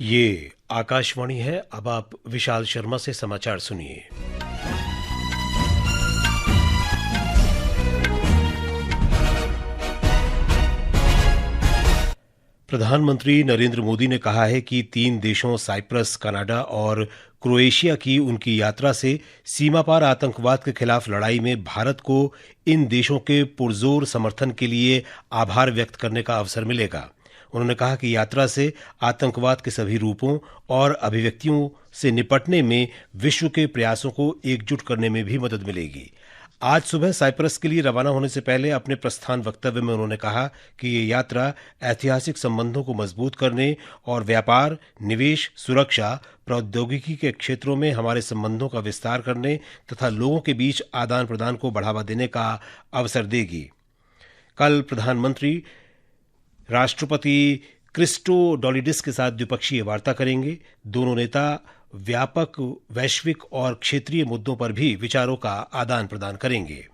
ये आकाशवाणी है। अब आप विशाल शर्मा से समाचार सुनिए। प्रधानमंत्री नरेंद्र मोदी ने कहा है कि 3 देशों साइप्रस, कनाडा और क्रोएशिया की उनकी यात्रा से सीमा पार आतंकवाद के खिलाफ लड़ाई में भारत को इन देशों के पुरजोर समर्थन के लिए आभार व्यक्त करने का अवसर मिलेगा। उन्होंने कहा कि यात्रा से आतंकवाद के सभी रूपों और अभिव्यक्तियों से निपटने में विश्व के प्रयासों को एकजुट करने में भी मदद मिलेगी। आज सुबह साइप्रस के लिए रवाना होने से पहले अपने प्रस्थान वक्तव्य में उन्होंने कहा कि ये यात्रा ऐतिहासिक संबंधों को मजबूत करने और व्यापार, निवेश, सुरक्षा, प्रौद्योगिकी के क्षेत्रों में हमारे संबंधों का विस्तार करने तथा लोगों के बीच आदान प्रदान को बढ़ावा देने का अवसर देगी। कल प्रधानमंत्री राष्ट्रपति क्रिस्टोडोलिडिस के साथ द्विपक्षीय वार्ता करेंगे। दोनों नेता व्यापक वैश्विक और क्षेत्रीय मुद्दों पर भी विचारों का आदान प्रदान करेंगे।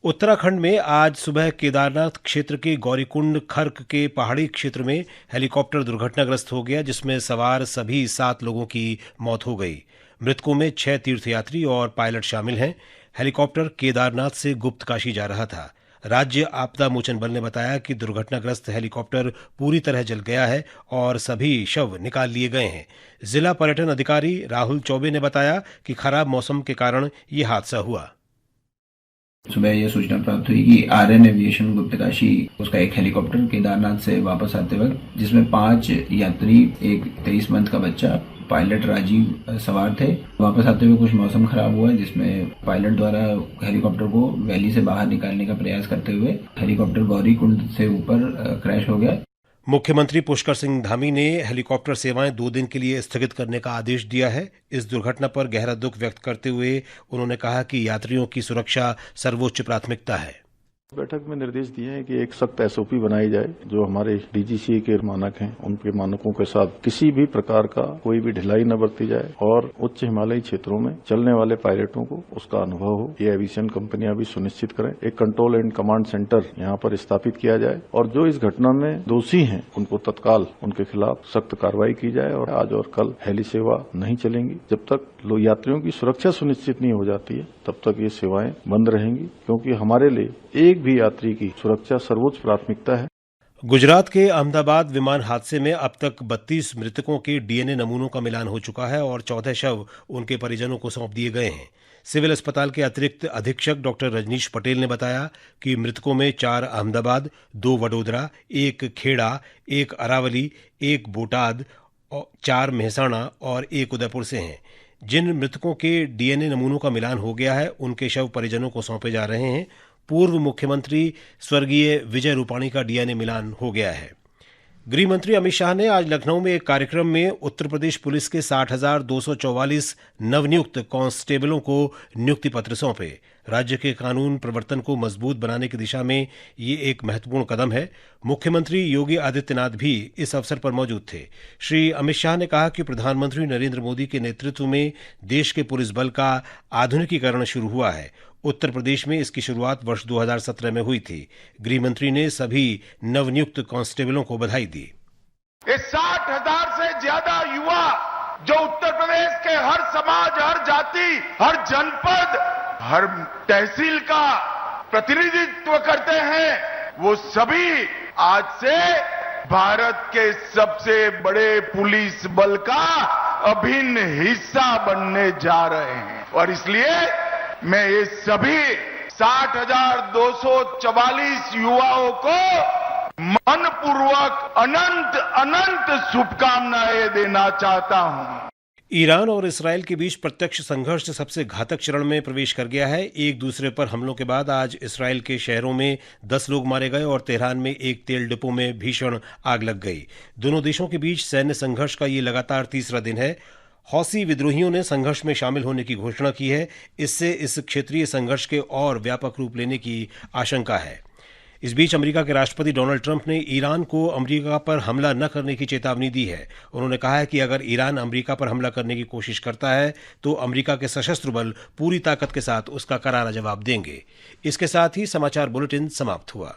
उत्तराखंड में आज सुबह केदारनाथ क्षेत्र के गौरीकुंड खर्क के पहाड़ी क्षेत्र में हेलीकॉप्टर दुर्घटनाग्रस्त हो गया, जिसमें सवार सभी 7 लोगों की मौत हो गई। मृतकों में 6 तीर्थयात्री और पायलट शामिल हैं। हेलीकॉप्टर केदारनाथ से गुप्तकाशी जा रहा था। राज्य आपदा मोचन बल ने बताया कि दुर्घटनाग्रस्त हेलीकॉप्टर पूरी तरह जल गया है और सभी शव निकाल लिए गए हैं। जिला पर्यटन अधिकारी राहुल चौबे ने बताया कि खराब मौसम के कारण ये हादसा हुआ। सुबह यह सूचना प्राप्त हुई कि आर्यन एविएशन गुप्तकाशी उसका एक हेलीकॉप्टर केदारनाथ से वापस आते वक्त, जिसमें 5 यात्री, एक 23 मंथ का बच्चा, पायलट राजीव सवार थे। वापस आते हुए कुछ मौसम खराब हुआ, जिसमें पायलट द्वारा हेलीकॉप्टर को वैली से बाहर निकालने का प्रयास करते हुए हेलीकॉप्टर गौरीकुंड से ऊपर क्रैश हो गया। मुख्यमंत्री पुष्कर सिंह धामी ने हेलीकॉप्टर सेवाएं 2 दिन के लिए स्थगित करने का आदेश दिया है। इस दुर्घटना पर गहरा दुख व्यक्त करते हुए उन्होंने कहा कि यात्रियों की सुरक्षा सर्वोच्च प्राथमिकता है। बैठक में निर्देश दिए हैं कि एक सख्त एसओपी बनाई जाए, जो हमारे डीजीसीए के मानक हैं, उनके मानकों के साथ किसी भी प्रकार का कोई भी ढिलाई न बरती जाए और उच्च हिमालयी क्षेत्रों में चलने वाले पायलटों को उसका अनुभव हो, ये एविएशन कंपनियां भी सुनिश्चित करें। एक कंट्रोल एंड कमांड सेंटर यहाँ पर स्थापित किया जाए और जो इस घटना में दोषी हैं उनको तत्काल उनके खिलाफ सख्त कार्रवाई की जाए। और आज और कल हेली सेवा नहीं चलेंगी। जब तक यात्रियों की सुरक्षा सुनिश्चित नहीं हो जाती है, तब तक ये सेवाएं बंद रहेंगी, क्योंकि हमारे लिए एक भी यात्री की सुरक्षा सर्वोच्च प्राथमिकता है। गुजरात के अहमदाबाद विमान हादसे में अब तक 32 मृतकों के डीएनए नमूनों का मिलान हो चुका है और 14 शव उनके परिजनों को सौंप दिए गए हैं। सिविल अस्पताल के अतिरिक्त अधीक्षक डॉक्टर रजनीश पटेल ने बताया कि मृतकों में 4 अहमदाबाद, 2 वडोदरा, 1 खेड़ा, 1 अरावली, 1 बोटाद, 4 मेहसाणा और 1 उदयपुर से हैं। जिन मृतकों के डीएनए नमूनों का मिलान हो गया है, उनके शव परिजनों को सौंपे जा रहे हैं। पूर्व मुख्यमंत्री स्वर्गीय विजय रूपाणी का डीएनए मिलान हो गया है। गृह मंत्री अमित शाह ने आज लखनऊ में एक कार्यक्रम में उत्तर प्रदेश पुलिस के 60,244 नवनियुक्त कांस्टेबलों को नियुक्ति पत्र सौंपे। राज्य के कानून प्रवर्तन को मजबूत बनाने की दिशा में ये एक महत्वपूर्ण कदम है। मुख्यमंत्री योगी आदित्यनाथ भी इस अवसर पर मौजूद थे। श्री अमित शाह ने कहा कि प्रधानमंत्री नरेंद्र मोदी के नेतृत्व में देश के पुलिस बल का आधुनिकीकरण शुरू हुआ है। उत्तर प्रदेश में इसकी शुरुआत वर्ष 2017 में हुई थी। गृह मंत्री ने सभी नवनियुक्त कांस्टेबलों को बधाई दी। ये 60,000 से ज्यादा युवा जो उत्तर प्रदेश के हर समाज, हर जाति, हर जनपद, हर तहसील का प्रतिनिधित्व करते हैं, वो सभी आज से भारत के सबसे बड़े पुलिस बल का अभिन्न हिस्सा बनने जा रहे हैं। और इसलिए मैं ये सभी 60,244 युवाओं को मनपूर्वक अनंत अनंत शुभकामनाएं देना चाहता हूं। ईरान और इसराइल के बीच प्रत्यक्ष संघर्ष सबसे घातक चरण में प्रवेश कर गया है। एक दूसरे पर हमलों के बाद आज इसराइल के शहरों में 10 लोग मारे गए और तेहरान में एक तेल डिपो में भीषण आग लग गई। दोनों देशों के बीच सैन्य संघर्ष का ये लगातार तीसरा दिन है। हौसी विद्रोहियों ने संघर्ष में शामिल होने की घोषणा की है। इससे इस क्षेत्रीय संघर्ष के और व्यापक रूप लेने की आशंका है। इस बीच अमेरिका के राष्ट्रपति डोनाल्ड ट्रंप ने ईरान को अमेरिका पर हमला न करने की चेतावनी दी है। उन्होंने कहा है कि अगर ईरान अमेरिका पर हमला करने की कोशिश करता है तो अमेरिका के सशस्त्र बल पूरी ताकत के साथ उसका करारा जवाब देंगे। इसके साथ ही समाचार बुलेटिन समाप्त हुआ।